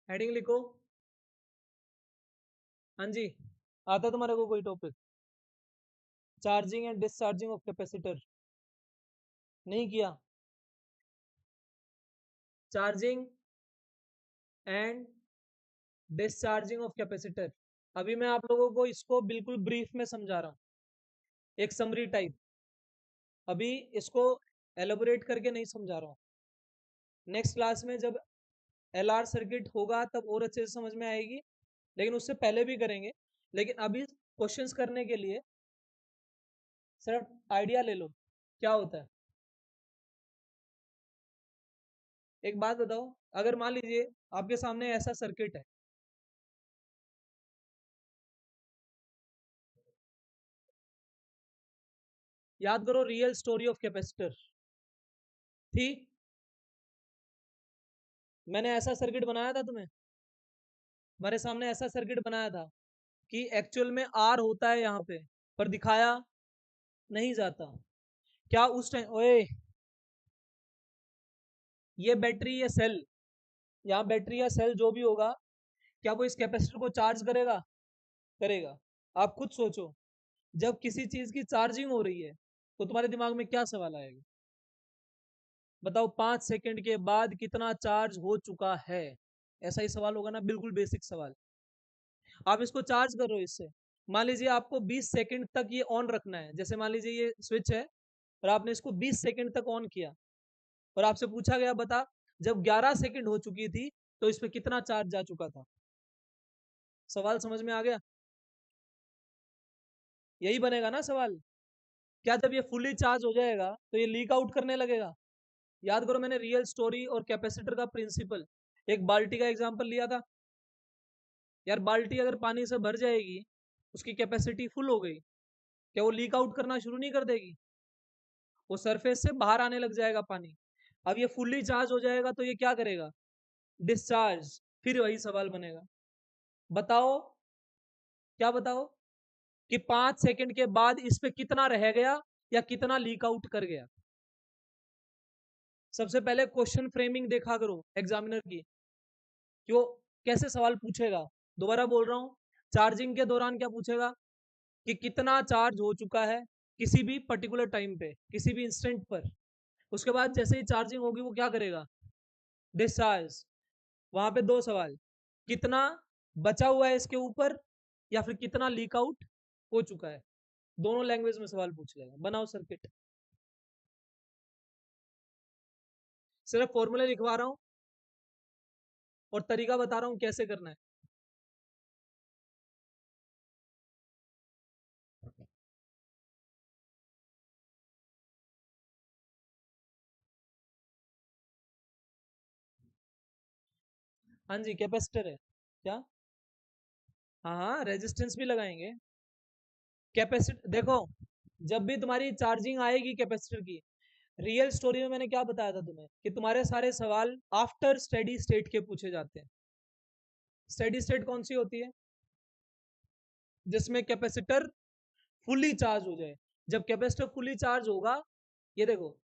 heading लिखो। हाँ जी, आता तुम्हारे को कोई topic? Charging and discharging of capacitor नहीं किया? Charging and discharging of capacitor. अभी मैं आप लोगों को इसको बिल्कुल ब्रीफ में समझा रहा हूँ, एक समरी टाइप। अभी इसको एलोबोरेट करके नहीं समझा रहा हूँ। नेक्स्ट क्लास में जब एलआर सर्किट होगा तब और अच्छे से समझ में आएगी, लेकिन उससे पहले भी करेंगे। लेकिन अभी क्वेश्चंस करने के लिए सिर्फ आइडिया ले लो क्या होता है। एक बात बताओ, अगर मान लीजिए आपके सामने ऐसा सर्किट है, याद करो रियल स्टोरी ऑफ कैपेसिटर थी। मैंने ऐसा सर्किट बनाया था तुम्हें, हमारे सामने ऐसा सर्किट बनाया था कि एक्चुअल में आर होता है यहाँ पे, पर दिखाया नहीं जाता। क्या उस टाइम, ओए ये बैटरी, ये सेल, यहाँ बैटरी या सेल जो भी होगा, क्या वो इस कैपेसिटर को चार्ज करेगा? करेगा। आप खुद सोचो, जब किसी चीज की चार्जिंग हो रही है तो तुम्हारे दिमाग में क्या सवाल आएगा? बताओ 5 सेकंड के बाद कितना चार्ज हो चुका है, ऐसा ही सवाल होगा ना, बिल्कुल बेसिक सवाल। आप इसको चार्ज कर रहे हो इससे, मान लीजिए आपको 20 सेकंड तक ये ऑन रखना है, जैसे मान लीजिए ये स्विच है और आपने इसको 20 सेकंड तक ऑन किया और आपसे पूछा गया बता जब 11 सेकंड हो चुकी थी तो इस पे कितना चार्ज जा चुका था। सवाल समझ में आ गया? यही बनेगा ना सवाल। क्या जब ये फुली चार्ज हो जाएगा तो ये लीक आउट करने लगेगा? याद करो मैंने रियल स्टोरी और कैपेसिटर का प्रिंसिपल, एक बाल्टी का एग्जांपल लिया था। यार बाल्टी अगर पानी से भर जाएगी, उसकी कैपेसिटी फुल हो गई, क्या वो लीक आउट करना शुरू नहीं कर देगी? वो सरफेस से बाहर आने लग जाएगा पानी। अब ये फुल्ली चार्ज हो जाएगा तो ये क्या करेगा? डिस्चार्ज। फिर वही सवाल बनेगा, बताओ क्या बताओ कि 5 सेकंड के बाद इस पे कितना रह गया या कितना लीक आउट कर गया। सबसे पहले क्वेश्चन फ्रेमिंग देखा करो एग्जामिनर की, क्यों कैसे सवाल पूछेगा। दोबारा बोल रहा हूं, चार्जिंग के दौरान क्या पूछेगा कि कितना चार्ज हो चुका है किसी भी पर्टिकुलर टाइम पे, किसी भी इंस्टेंट पर। उसके बाद जैसे ही चार्जिंग होगी वो क्या करेगा? डिस्चार्ज। वहां पे दो सवाल, कितना बचा हुआ है इसके ऊपर या फिर कितना लीक आउट हो चुका है। दोनों लैंग्वेज में सवाल पूछ लेगा। बनाओ सर्किट। सिर्फ फॉर्मूले लिखवा रहा हूं और तरीका बता रहा हूं कैसे करना है। हाँ जी, कैपेसिटर है क्या? हाँ हाँ, रेजिस्टेंस भी लगाएंगे। कैपेसिटर देखो, जब भी तुम्हारी चार्जिंग आएगी कैपेसिटर की, रियल स्टोरी में मैंने क्या बताया था तुम्हें कि तुम्हारे सारे सवाल आफ्टर स्टेडी स्टेट के पूछे जाते हैं। स्टेडी स्टेट कौन सी होती है? जिसमें कैपेसिटर फुली चार्ज हो जाए। जब कैपेसिटर फुली चार्ज होगा, ये देखो,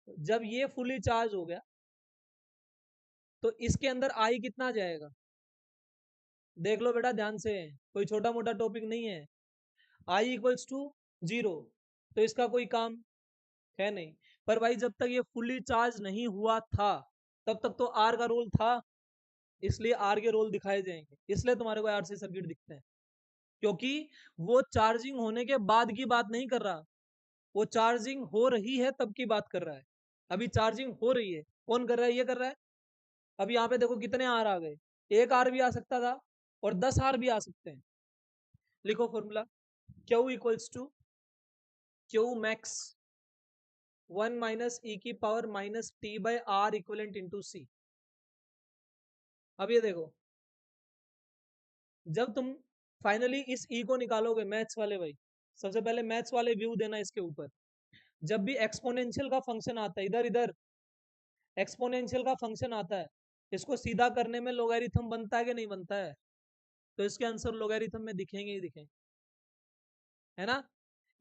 जब ये फुली चार्ज हो गया तो इसके अंदर आई कितना जाएगा? देख लो बेटा ध्यान से, कोई छोटा मोटा टॉपिक नहीं है। आई इक्वल्स टू 0, तो इसका कोई काम है नहीं। पर भाई जब तक ये फुली चार्ज नहीं हुआ था तब तक तो आर का रोल था, इसलिए आर के रोल दिखाए जाएंगे, इसलिए तुम्हारे को आरसी सर्किट दिखते हैं। क्योंकि वो चार्जिंग होने के बाद की बात नहीं कर रहा, वो चार्जिंग हो रही है तब की बात कर रहा है। अभी चार्जिंग हो रही है, कौन कर रहा है? ये कर रहा है। अब यहाँ पे देखो कितने आर आ गए, एक आर भी आ सकता था और 10 आर भी आ सकते हैं। लिखो formula, Q equals to Q max 1 - e⁻⁻t/r equivalent into C. अब ये देखो, जब तुम फाइनली इस ई को निकालोगे मैथ्स वाले भाई, सबसे पहले मैथ्स वाले व्यू देना इसके ऊपर। जब भी एक्सपोनेंशियल का फंक्शन आता है, इधर इधर एक्सपोनेंशियल का फंक्शन आता है, इसको सीधा करने में लोगैरिथम बनता है कि नहीं बनता है? तो इसके आंसर लोगैरिथम में दिखेंगे ही दिखेंगे, है ना।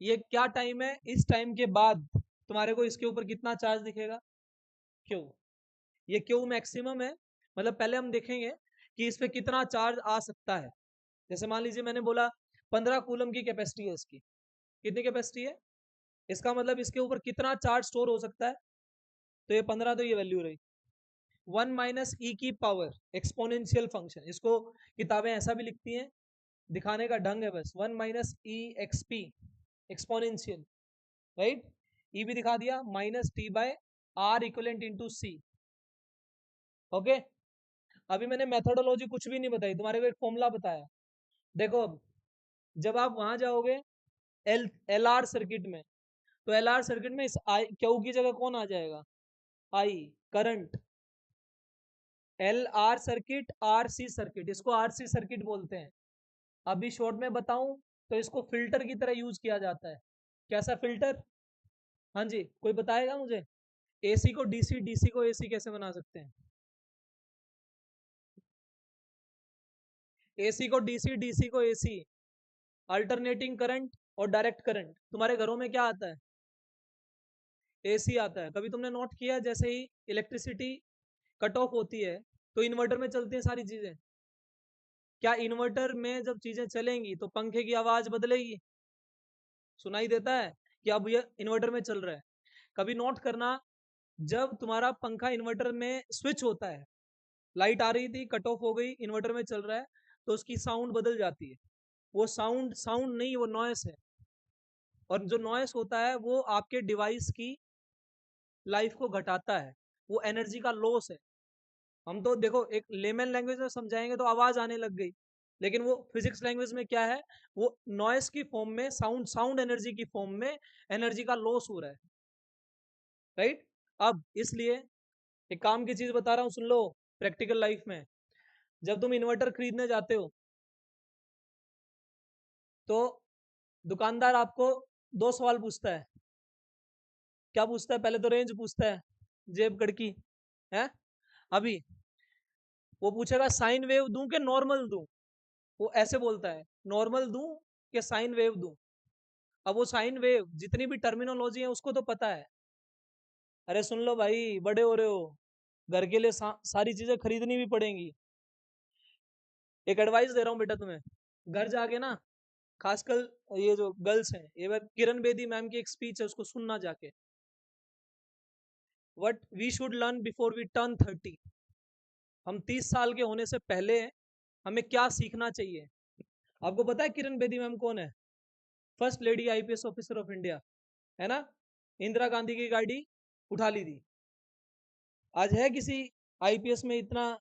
ये क्या टाइम है? इस टाइम के बाद तुम्हारे को इसके ऊपर कितना चार्ज दिखेगा? क्यों, ये क्यों मैक्सिमम है, मतलब पहले हम देखेंगे कि इस पे कितना चार्ज आ सकता है। जैसे मान लीजिए मैंने बोला 15 कूलम की कैपेसिटी है इसकी, कितनी कैपेसिटी है? इसका मतलब इसके ऊपर कितना चार्ज स्टोर हो सकता है? तो ये 15, तो ये वैल्यू रही 1 - e⁻, एक्सपोनेंशियल फंक्शन। इसको किताबें ऐसा भी लिखती हैं, दिखाने का ढंग है बस। 1 - e⁻, एक्सपोनेंशियल, राइट। ई भी दिखा दिया, -t/r इक्वलेंट इंटू सी। ओके, अभी मैंने मेथोडोलॉजी कुछ भी नहीं बताई, तुम्हारे को एक फॉर्मूला बताया। देखो जब आप वहां जाओगे एल आर सर्किट में, तो एल आर सर्किट में इस आई क्यू की जगह कौन आ जाएगा? I, current. L R circuit, R C circuit, इसको आर सी सर्किट बोलते हैं। अभी शॉर्ट में बताऊं तो इसको फिल्टर की तरह यूज किया जाता है। कैसा फिल्टर? हाँ जी, कोई बताएगा मुझे? एसी को डीसी, डीसी को एसी कैसे बना सकते हैं? एसी को डीसी, डीसी को एसी, अल्टरनेटिंग करंट और डायरेक्ट करंट। तुम्हारे घरों में क्या आता है? एसी आता है। कभी तुमने नोट किया जैसे ही इलेक्ट्रिसिटी कट ऑफ होती है तो इन्वर्टर में चलती हैं सारी चीजें। क्या इन्वर्टर में जब चीजें चलेंगी तो पंखे की आवाज बदलेगी? सुनाई देता है कि अब ये इन्वर्टर में चल रहा है। कभी नोट करना, जब तुम्हारा पंखा इन्वर्टर में स्विच होता है, लाइट आ रही थी, कट ऑफ हो गई, इन्वर्टर में चल रहा है, तो उसकी साउंड बदल जाती है। वो साउंड साउंड नहीं, वो नॉइस है। और जो नॉइस होता है वो आपके डिवाइस की लाइफ को घटाता है, वो एनर्जी का लॉस है। हम तो देखो एक लेमन लैंग्वेज में समझाएंगे तो आवाज आने लग गई, लेकिन वो फिजिक्स लैंग्वेज में क्या है, वो नॉइस की फॉर्म में, साउंड साउंड एनर्जी की फॉर्म में एनर्जी का लॉस हो रहा है, राइट। अब इसलिए एक काम की चीज बता रहा हूँ, सुन लो। प्रैक्टिकल लाइफ में जब तुम इन्वर्टर खरीदने जाते हो तो दुकानदार आपको दो सवाल पूछता है। क्या पूछता है? पहले तो रेंज पूछता है, जेब कड़की है। अभी वो पूछेगा साइन वेव दूं कि नॉर्मल दूं। वो ऐसे बोलता है, नॉर्मल दूं कि साइन वेव दूं। अब वो साइन वेव जितनी भी टर्मिनोलॉजी है उसको तो पता है। अरे सुन लो भाई, बड़े हो रहे हो, घर के लिए सारी चीजें खरीदनी भी पड़ेंगी। एक एडवाइस दे रहा हूँ बेटा तुम्हें, घर जाके ना, खासकर ये जो गर्ल्स हैं, ये बार किरण बेदी मैम की एक स्पीच है, उसको सुनना जाके। What we should learn before we turn 30। हम 30 साल के होने से पहले हमें क्या सीखना चाहिए। आपको पता है किरण बेदी मैम कौन है? First lady IPS officer of India, है ना। इंदिरा गांधी की गाड़ी उठा ली थी। आज है किसी आईपीएस में इतना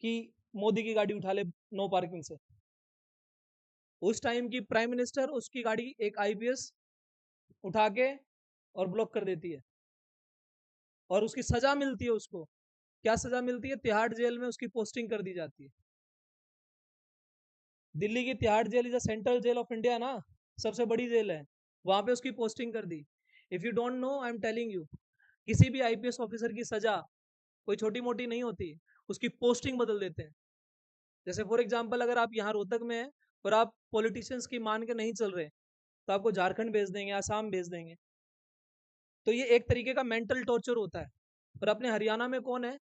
कि मोदी की गाड़ी उठा ले नो पार्किंग से? उस टाइम की प्राइम मिनिस्टर उसकी गाड़ी एक आईपीएस उठा के और ब्लॉक कर देती है, और उसकी सजा मिलती है उसको। क्या सजा मिलती है? तिहाड़ जेल में उसकी पोस्टिंग कर दी जाती है। दिल्ली की Tihar jail is a central jail of India ना, सबसे बड़ी जेल है। वहां पे उसकी पोस्टिंग कर दी। If you don't know, I am telling you, किसी भी आईपीएस ऑफिसर की सजा कोई छोटी मोटी नहीं होती, उसकी पोस्टिंग बदल देते हैं। जैसे फॉर एग्जाम्पल, अगर आप यहाँ रोहतक में हैं और आप पॉलिटिशियंस की मान के नहीं चल रहे, तो आपको झारखंड भेज देंगे, आसाम भेज देंगे। तो ये एक तरीके का मेंटल टॉर्चर होता है। और अपने हरियाणा में कौन है?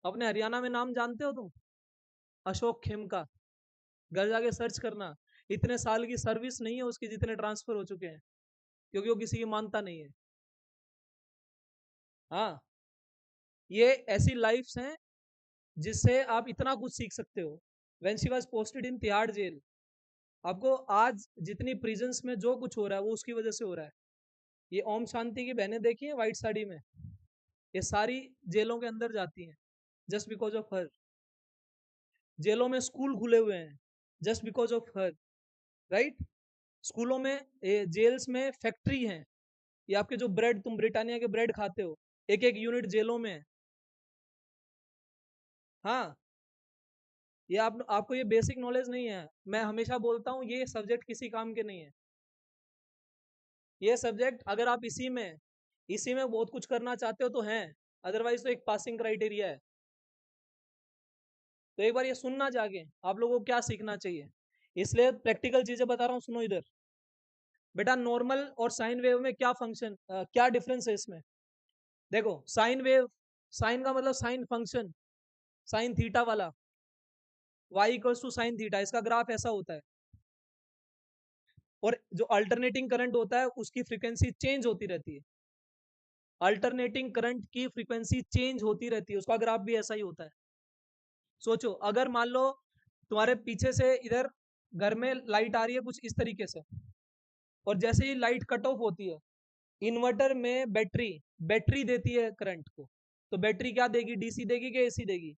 अपने हरियाणा में नाम जानते हो तुम? अशोक खेमका। घर जाके सर्च करना, इतने साल की सर्विस नहीं है उसकी जितने ट्रांसफर हो चुके हैं, क्योंकि वो किसी की मानता नहीं है। हाँ, ये ऐसी लाइफ्स हैं जिससे आप इतना कुछ सीख सकते हो। When she was posted in Tihar jail, आपको आज जितनी प्रिजन्स में जो कुछ हो रहा है वो उसकी वजह से हो रहा है। ये ओम शांति की बहनें देखी है व्हाइट साड़ी में, ये सारी जेलों के अंदर जाती हैं जस्ट बिकॉज ऑफ हर। जेलों में स्कूल खुले हुए हैं just because of her, right. स्कूलों में, जेल्स में फैक्ट्री है। ये आपके जो ब्रेड, तुम ब्रिटानिया के ब्रेड खाते हो, एक एक यूनिट जेलों में है। हाँ, ये आपको ये बेसिक नॉलेज नहीं है। मैं हमेशा बोलता हूँ ये सब्जेक्ट किसी काम के नहीं है। ये सब्जेक्ट अगर आप इसी में बहुत कुछ करना चाहते हो तो हैं, अदरवाइज तो एक पासिंग क्राइटेरिया है। तो एक बार ये सुनना जाके आप लोगों को क्या सीखना चाहिए, इसलिए प्रैक्टिकल चीजें बता रहा हूँ, सुनो इधर। बेटा नॉर्मल और साइन वेव में क्या फंक्शन, क्या डिफरेंस है इसमें? देखो साइन वेव, साइन का मतलब साइन फंक्शन, साइन थीटा वाला, Y equals to sine theta, इसका ग्राफ ऐसा होता है। और जो अल्टरनेटिंग करंट होता है उसकी फ्रीक्वेंसी चेंज होती रहती है। अल्टरनेटिंग करंट की फ्रीक्वेंसी चेंज होती रहती है, उसका ग्राफ भी ऐसा ही होता है। सोचो अगर मान लो तुम्हारे पीछे से इधर घर में लाइट आ रही है कुछ इस तरीके से, और जैसे ही लाइट कट ऑफ होती है, इन्वर्टर में बैटरी बैटरी देती है करंट को। तो बैटरी क्या देगी? डीसी देगी कि एसी देगी?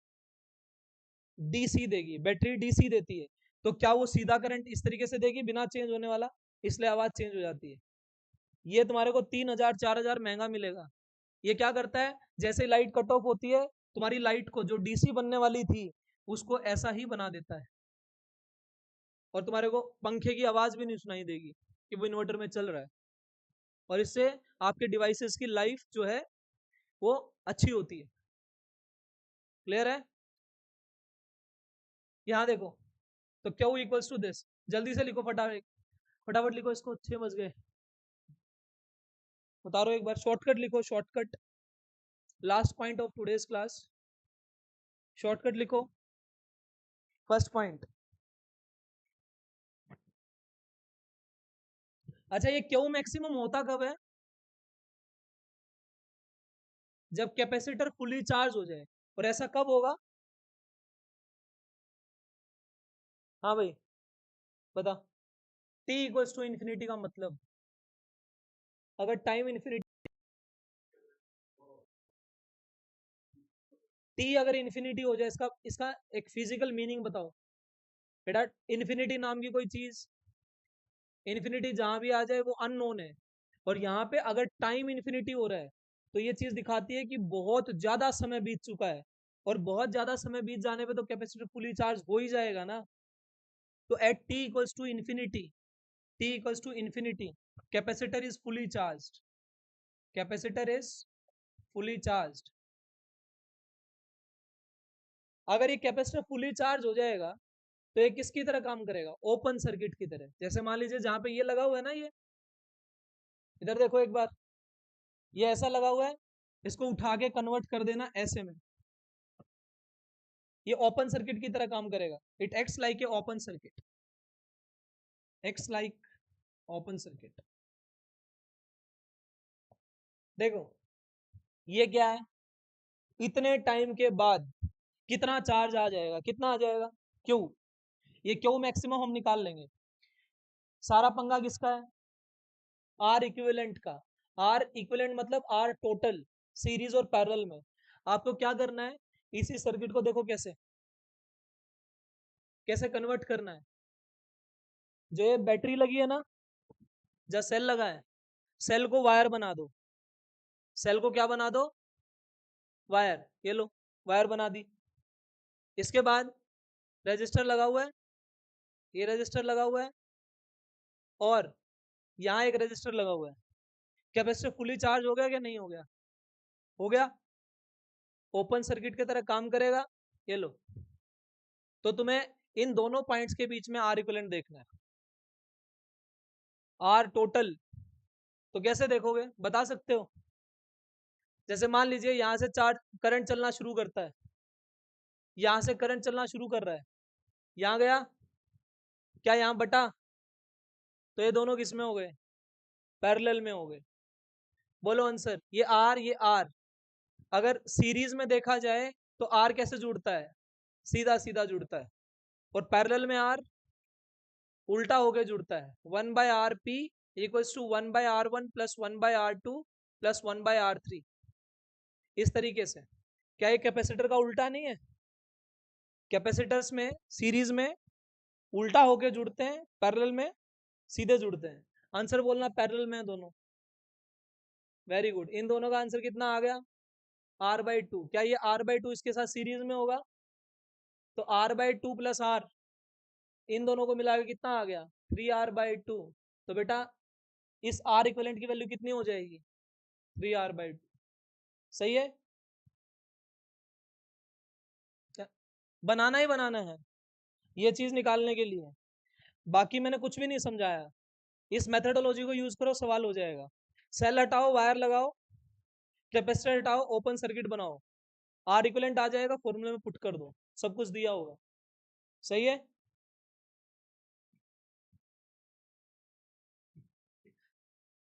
डीसी देगी, बैटरी डीसी देती है। तो क्या वो सीधा करंट इस तरीके से देगी बिना चेंज होने वाला? इसलिए आवाज चेंज हो जाती है। ये तुम्हारे को 3,000 4,000 महंगा मिलेगा। ये क्या करता है, जैसे लाइट कट ऑफ होती है, तुम्हारी लाइट को जो डीसी बनने वाली थी उसको ऐसा ही बना देता है, और तुम्हारे को पंखे की आवाज भी नहीं सुनाई देगी कि वो इन्वर्टर में चल रहा है। और इससे आपके डिवाइसेस की लाइफ जो है वो अच्छी होती है। क्लियर है? यहाँ देखो, तो क्यू इक्वल्स टू दिस, जल्दी से लिखो, फटाफट फटाफट लिखो इसको, 6 बज गए। उतारो एक बार, शॉर्टकट लिखो, shortcut, last point of today's class, shortcut लिखो। फर्स्ट पॉइंट, अच्छा ये क्यू मैक्सिमम होता कब है? जब कैपेसिटर फुली चार्ज हो जाए। और ऐसा कब होगा? हाँ भाई, बता। टी इक्वल्स टू इन्फिनिटी का मतलब, अगर टाइम इन्फिनिटी, टी अगर इन्फिनिटी हो जाए, इसका इसका एक फिजिकल मीनिंग बताओ बेटा। इन्फिनिटी नाम की कोई चीज, इन्फिनिटी जहां भी आ जाए वो अननोन है, और यहाँ पे अगर टाइम इन्फिनिटी हो रहा है तो ये चीज दिखाती है कि बहुत ज्यादा समय बीत चुका है, और बहुत ज्यादा समय बीत जाने पे तो कैपेसिटर फुली चार्ज हो ही जाएगा ना। तो at T equals to infinity, T equals to infinity, capacitor is fully charge, capacitor is fully charge. अगर ये कैपेसिटर फुली चार्ज हो जाएगा तो ये किसकी तरह काम करेगा, ओपन सर्किट की तरह। जैसे मान लीजिए जहां पे ये लगा हुआ है ना, ये इधर देखो एक बार, ये ऐसा लगा हुआ है, इसको उठा के कन्वर्ट कर देना ऐसे में, ये ओपन सर्किट की तरह काम करेगा। It acts like a open circuit, acts like open circuit. देखो ये क्या है, इतने टाइम के बाद कितना चार्ज आ जाएगा, कितना आ जाएगा, क्यू। ये क्यू मैक्सिमम हम निकाल लेंगे। सारा पंगा किसका है, आर इक्विवेलेंट का। आर इक्विवेलेंट मतलब आर टोटल, सीरीज और पैरेलल में। आपको क्या करना है, इसी सर्किट को देखो कैसे कैसे कन्वर्ट करना है। जो ये बैटरी लगी है ना, जो सेल लगा है, सेल को वायर बना दो, सेल को क्या बना दो, वायर। ये लो, वायर बना दी। इसके बाद रजिस्टर लगा हुआ है, ये रजिस्टर लगा हुआ है, और यहाँ एक रजिस्टर लगा हुआ है। कैपेसिटर फुली चार्ज हो गया क्या, नहीं हो गया, हो गया, ओपन सर्किट की तरह काम करेगा। ये लो, तो तुम्हें इन दोनों पॉइंट्स के बीच में आर इक्विवेलेंट देखना है, आर टोटल। तो कैसे देखोगे, बता सकते हो। जैसे मान लीजिए यहां से चार्ज करंट चलना शुरू करता है, यहां से करंट चलना शुरू कर रहा है, यहां गया, क्या यहां बटा, तो ये दोनों किस में हो गए, पैरेलल में हो गए। बोलो आंसर, ये आर अगर सीरीज में देखा जाए तो आर कैसे जुड़ता है, सीधा सीधा जुड़ता है, और पैरेलल में आर उल्टा होके जुड़ता है। 1/RP equals to 1/R1 plus 1/R2 plus 1/R3, इस तरीके से। क्या ये कैपेसिटर का उल्टा नहीं है, कैपेसिटर्स में सीरीज में उल्टा होके जुड़ते हैं, पैरेलल में सीधे जुड़ते हैं। आंसर बोलना, पैरेलल में है दोनों। वेरी गुड, इन दोनों का आंसर कितना आ गया, R/2। क्या ये R/2 इसके साथ सीरीज में होगा, तो R/2 प्लस आर, इन दोनों को मिला के कितना आ गया, 3R/2। तो बेटा इस आर इक्विवेलेंट की वैल्यू कितनी हो जाएगी, 3R/2। सही है, क्या बनाना ही बनाना है ये चीज निकालने के लिए, बाकी मैंने कुछ भी नहीं समझाया। इस मेथडोलॉजी को यूज करो, सवाल हो जाएगा। सेल हटाओ, वायर लगाओ, कैपेसिटर हटाओ, ओपन सर्किट बनाओ, आर इक्विवेलेंट आ जाएगा, फॉर्मूले में पुट कर दो, सब कुछ दिया होगा। सही है।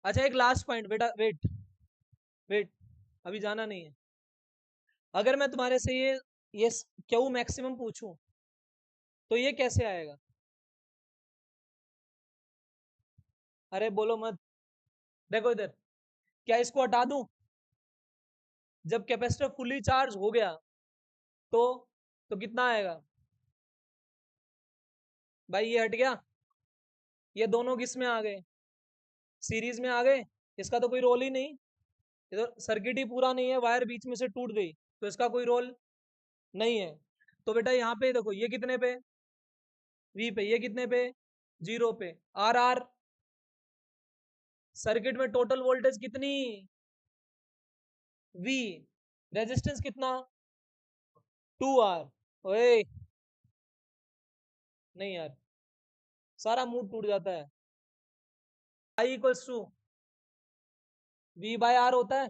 अच्छा एक लास्ट पॉइंट बेटा, वेट वेट, अभी जाना नहीं है। अगर मैं तुम्हारे से ये क्यू मैक्सिमम पूछूं तो ये कैसे आएगा, अरे बोलो मत। देखो इधर, क्या इसको हटा दूं, जब कैपेसिटर फुली चार्ज हो गया तो तो कितना आएगा, भाई ये हट गया, ये दोनों किस में आ गए, सीरीज में आ गए। इसका तो कोई रोल ही नहीं, इधर सर्किट ही पूरा नहीं है, वायर बीच में से टूट गई, तो इसका कोई रोल नहीं है। तो बेटा यहाँ पे देखो, ये कितने पे, वी पे, ये कितने पे, जीरो पे। आर आर, सर्किट में टोटल वोल्टेज कितनी, वी, रेजिस्टेंस कितना, 2R। ओए नहीं यार, सारा मूड टूट जाता है। आई इक्वल्स टू V/R होता है,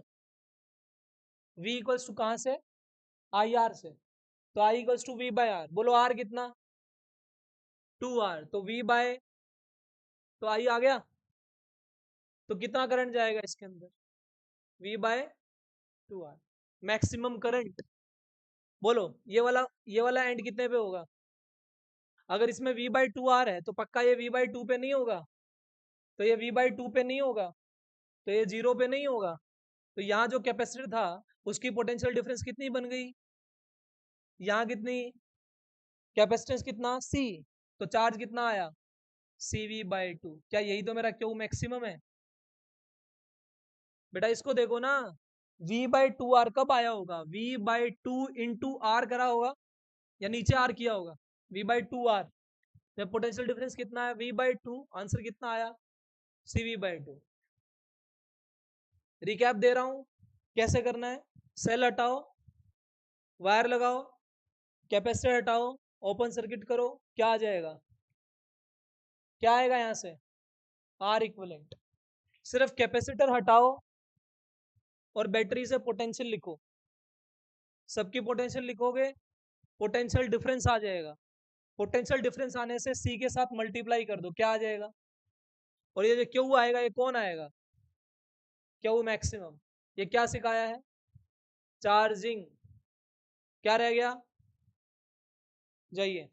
V इक्वल्स टू कहां से, IR से। तो I इक्वल्स टू V/R, बोलो R कितना, 2R, तो V बाय, तो I आ गया, तो कितना करंट जाएगा इसके अंदर, V/2R, मैक्सिमम करंट। बोलो ये वाला एंड कितने पे होगा, अगर इसमें V/2R है तो पक्का ये V/2 पे नहीं होगा, तो ये V/2 पे नहीं होगा, तो ये 0 पे नहीं होगा। तो यहाँ जो कैपेसिटर था उसकी पोटेंशियल डिफरेंस कितनी बन गई, यहाँ कितनी, कैपेसिटेंस कितना C, तो चार्ज कितना आया CV/2। क्या यही तो मेरा Q मैक्सिमम है बेटा? इसको देखो ना, V/2R कब आया होगा, V/2 इंटू R करा होगा या नीचे R किया होगा, V/2R। पोटेंशियल डिफरेंस कितना है V/2, आंसर कितना आया CV/2। रिकैप दे रहा हूं कैसे करना है, सेल हटाओ, वायर लगाओ, कैपेसिटर हटाओ, ओपन सर्किट करो, क्या आ जाएगा, क्या आएगा यहां से R इक्विवेलेंट। सिर्फ कैपेसिटर हटाओ और बैटरी से पोटेंशियल लिखो, सबकी पोटेंशियल लिखोगे, पोटेंशियल डिफरेंस आ जाएगा। पोटेंशियल डिफरेंस आने से C के साथ मल्टीप्लाई कर दो, क्या आ जाएगा, और ये जो Q आएगा ये कौन आएगा, Q मैक्सिमम। ये क्या सिखाया है, चार्जिंग। क्या रह गया, जाइए।